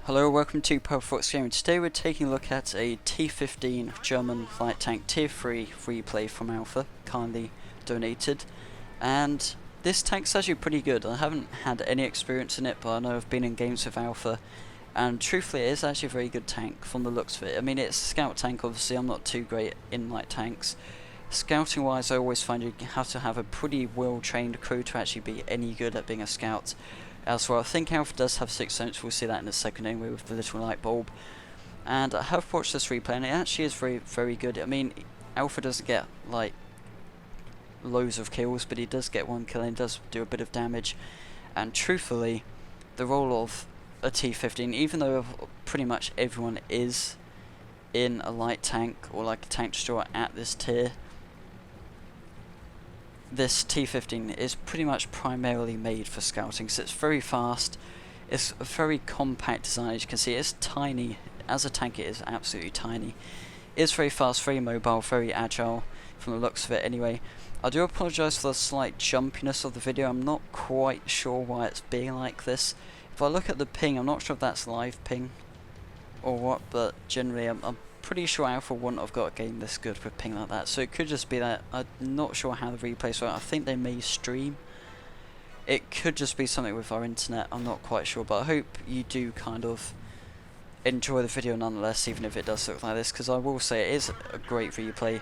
Hello, welcome to Fox Gaming. Today we're taking a look at a T-15 German light tank Tier 3 replay from Alpha, kindly donated. And this tank's actually pretty good. I haven't had any experience in it, but I know I've been in games with Alpha. And truthfully, it is actually a very good tank from the looks of it. I mean, it's a scout tank, obviously. I'm not too great in light tanks. Scouting wise, I always find you have to have a pretty well trained crew to actually be any good at being a scout. As well, I think Alpha does have 6 sense, we'll see that in a second anyway with the little light bulb. And I have watched this replay and it actually is very, very good. I mean, Alpha doesn't get like loads of kills, but he does get 1 kill and does do a bit of damage. And truthfully, the role of a T-15, even though pretty much everyone is in a light tank or like a tank destroyer at this tier, this T-15 is pretty much primarily made for scouting, so it's very fast, it's a very compact design. As you can see, it's tiny. As a tank it is absolutely tiny. It's very fast, very mobile, very agile from the looks of it anyway. I do apologise for the slight jumpiness of the video. I'm not quite sure why it's being like this. If I look at the ping, I'm not sure if that's live ping or what, but generally I'm pretty sure Alpha wouldn't have got a game this good with ping like that, so it could just be that. I'm not sure how the replays work. I think they may stream. It could just be something with our internet, I'm not quite sure, but I hope you do kind of enjoy the video nonetheless, even if it does look like this, because I will say it is a great replay.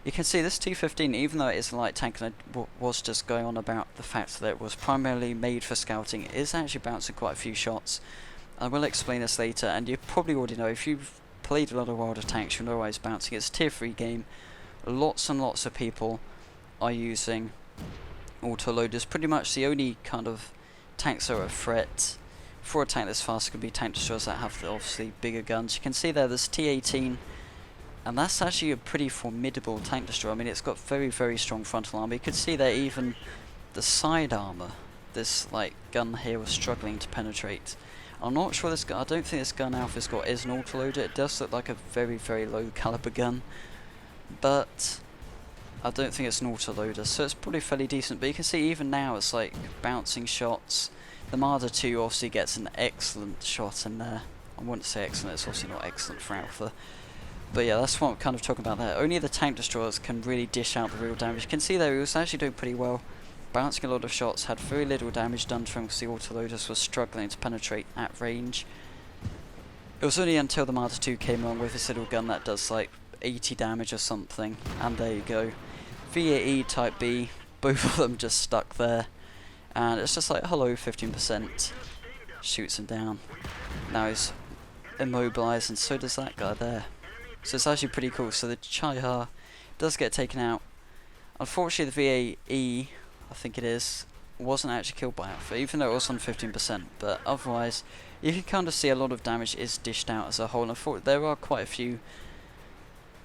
You can see this T-15, even though it is a light tank, and I was just going on about the fact that it was primarily made for scouting, it is actually bouncing quite a few shots. I will explain this later, and you probably already know, if you've played a lot of World of Tanks, you know why it's bouncing. It's a tier 3 game. Lots and lots of people are using auto-loaders. Pretty much the only kind of tanks that are a threat for a tank this fast could be tank destroyers that have the obviously bigger guns. You can see there's T-18, and that's actually a pretty formidable tank destroyer. I mean, it's got very, very strong frontal armor. You could see there even the side armor, this like gun here, was struggling to penetrate. I'm not sure this gun, I don't think this gun Alpha's got is an autoloader. It does look like a very, very low caliber gun, but I don't think it's an autoloader, so it's probably fairly decent. But you can see even now it's like bouncing shots. The Marder 2 obviously gets an excellent shot in there. I wouldn't say excellent, it's obviously not excellent for Alpha. But yeah, that's what I'm kind of talking about there. Only the tank destroyers can really dish out the real damage. You can see there he was actually doing pretty well. Bouncing a lot of shots, had very little damage done to him because the autoloaders were struggling to penetrate at range. It was only until the Marder 2 came along with this little gun that does like 80 damage or something, and there you go. VAE Type B, both of them just stuck there, and it's just like, hello, 15%, shoots him down. Now he's immobilized, and so does that guy there. So it's actually pretty cool. So the Chaiha does get taken out. Unfortunately the VAE, I think it is, wasn't actually killed by Alpha, even though it was on 15%, but otherwise you can kind of see a lot of damage is dished out as a whole. And I thought there are quite a few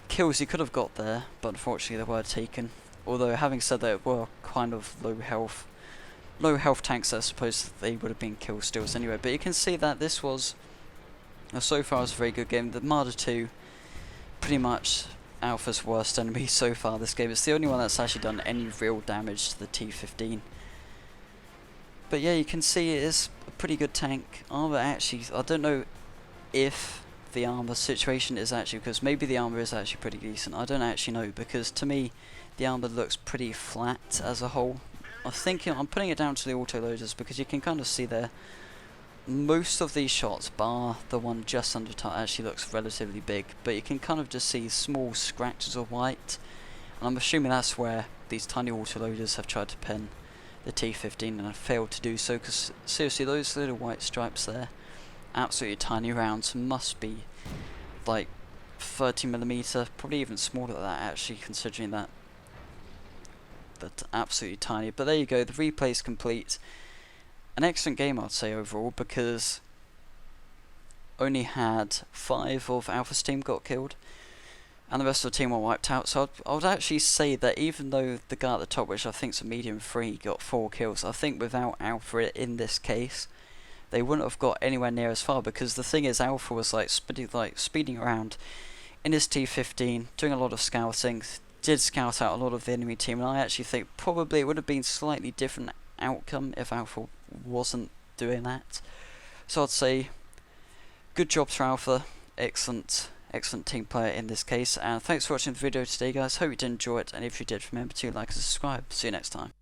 kills you could have got there, but unfortunately they were taken. Although having said that, it were kind of low health tanks, I suppose they would have been kill steals anyway. But you can see that this was, so far, was a very good game. The Marder 2, pretty much Alpha's worst enemy so far this game. It's the only one that's actually done any real damage to the T-15. But yeah, you can see it is a pretty good tank. Armor actually, I don't know if the armor situation is actually, because maybe the armor is actually pretty decent. I don't actually know, because to me the armor looks pretty flat as a whole. I'm putting it down to the autoloaders because you can kind of see there most of these shots, bar the one just under top, actually looks relatively big, but you can kind of just see small scratches of white, and I'm assuming that's where these tiny autoloaders have tried to pen the T-15 and have failed to do so, because seriously, those little white stripes there, absolutely tiny rounds, must be like 30mm, probably even smaller than that actually, considering that. But absolutely tiny. But there you go, the replay is complete. An excellent game, I'd say, overall, because only had 5 of Alpha's team got killed, and the rest of the team were wiped out. So I would actually say that even though the guy at the top, which I think is a medium 3, got 4 kills, I think without Alpha in this case, they wouldn't have got anywhere near as far, because the thing is, Alpha was like speeding around in his T-15, doing a lot of scouting, did scout out a lot of the enemy team, and I actually think probably it would have been slightly different outcome if Alpha wasn't doing that. So I'd say good job for Alpha. Excellent team player in this case, and thanks for watching the video today, guys. Hope you did enjoy it, and if you did, remember to like and subscribe. See you next time.